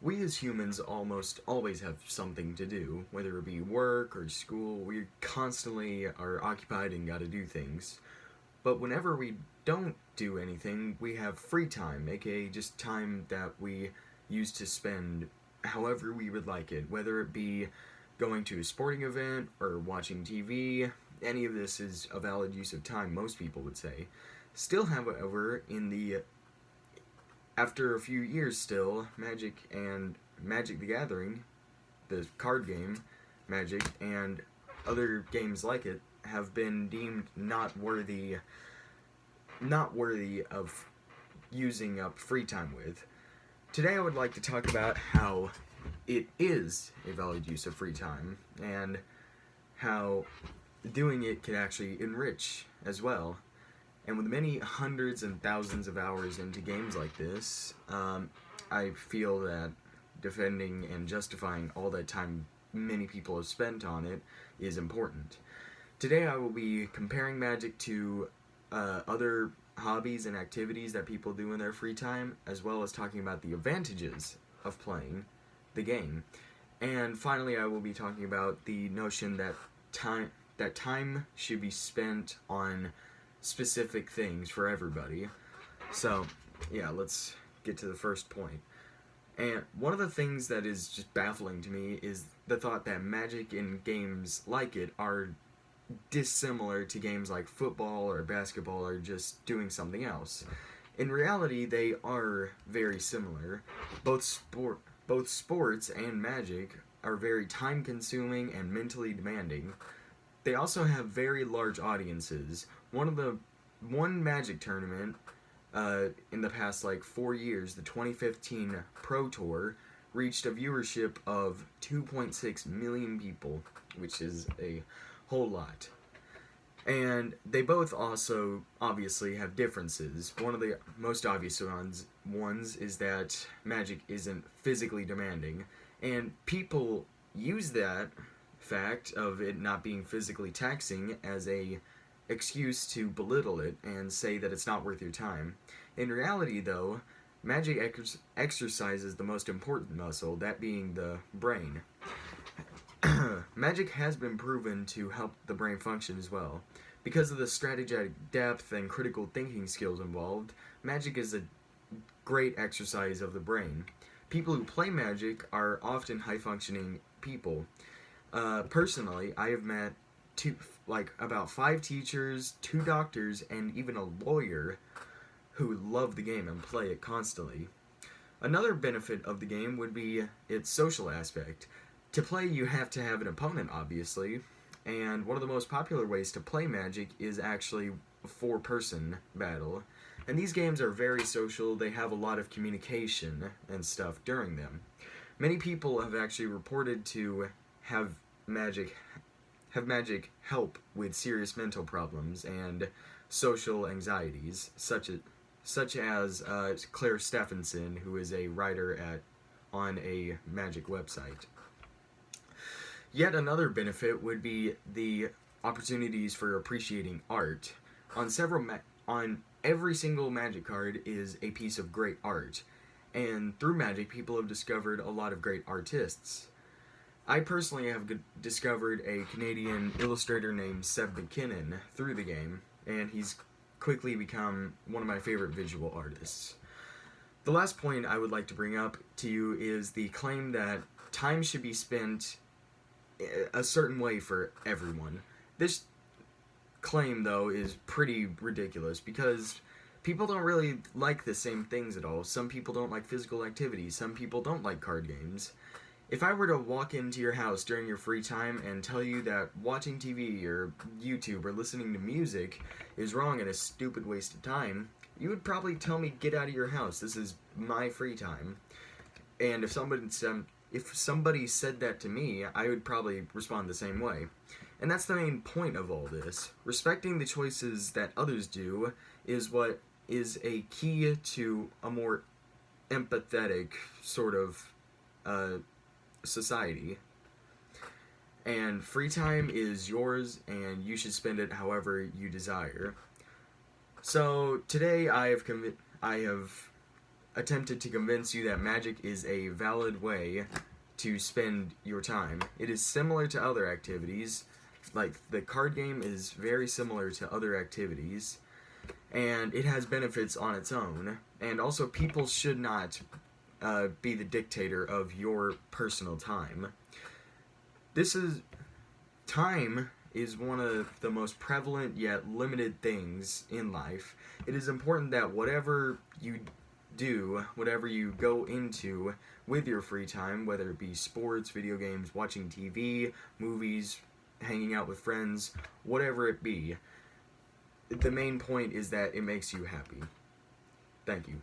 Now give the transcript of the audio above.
We as humans almost always have something to do, whether it be work or school. We constantly are occupied and gotta do things. But whenever we don't do anything, we have free time, aka just time that we use to spend however we would like it, whether it be going to a sporting event or watching TV. Any of this is a valid use of time, most people would say. Still, however, in the after a few years, still Magic the Gathering, the card game, Magic, and other games like it have been deemed not worthy of using up free time with. Today I would like to talk about how it is a valid use of free time and how doing it can actually enrich as well. And with many hundreds and thousands of hours into games like this, I feel that defending and justifying all that time many people have spent on it is important. Today I will be comparing Magic to other hobbies and activities that people do in their free time, as well as talking about the advantages of playing the game. And finally, I will be talking about the notion that time should be spent on specific things for everybody. So, yeah, let's get to the first point. And one of the things that is just baffling to me is the thought that Magic and games like it are dissimilar to games like football or basketball or just doing something else. In reality, they are very similar. Both sports and Magic are very time consuming and mentally demanding. They also have very large audiences. One Magic tournament in the past like 4 years, the 2015 Pro Tour, reached a viewership of 2.6 million people, which is a whole lot. And they both also obviously have differences. One of the most obvious ones is that Magic isn't physically demanding, and people use that fact of it not being physically taxing as a excuse to belittle it and say that it's not worth your time. In reality, though, Magic exercises the most important muscle, that being the brain. Magic has been proven to help the brain function as well. Because of the strategic depth and critical thinking skills involved, Magic is a great exercise of the brain. People who play Magic are often high functioning people. Personally, I have met about 5 teachers, 2 doctors, and even a lawyer who love the game and play it constantly. Another benefit of the game would be its social aspect. To play, you have to have an opponent, obviously, and one of the most popular ways to play Magic is actually a 4-person battle. And these games are very social, they have a lot of communication and stuff during them. Many people have actually reported to have Magic help with serious mental problems and social anxieties, such as Claire Stephenson, who is a writer on a Magic website. Yet another benefit would be the opportunities for appreciating art. On every single Magic card is a piece of great art, and through Magic, people have discovered a lot of great artists. I personally have discovered a Canadian illustrator named Seb McKinnon through the game, and he's quickly become one of my favorite visual artists. The last point I would like to bring up to you is the claim that time should be spent a certain way for everyone. This claim, though, is pretty ridiculous because people don't really like the same things at all. Some people don't like physical activities, some people don't like card games. If I were to walk into your house during your free time and tell you that watching TV or YouTube or listening to music is wrong and a stupid waste of time, you would probably tell me, get out of your house, this is my free time. And if somebody said that to me, I would probably respond the same way. And that's the main point of all this. Respecting the choices that others do is what is a key to a more empathetic sort of society. And free time is yours, and you should spend it however you desire. So today I have attempted to convince you that magic is a valid way to spend your time. It is similar to other activities. Like, the card game is very similar to other activities, and it has benefits on its own. And also, people should not be the dictator of your personal time. Time is one of the most prevalent yet limited things in life. It is important that whatever you do, whatever you go into with your free time, whether it be sports, video games, watching TV, movies, hanging out with friends, whatever it be, the main point is that it makes you happy. Thank you.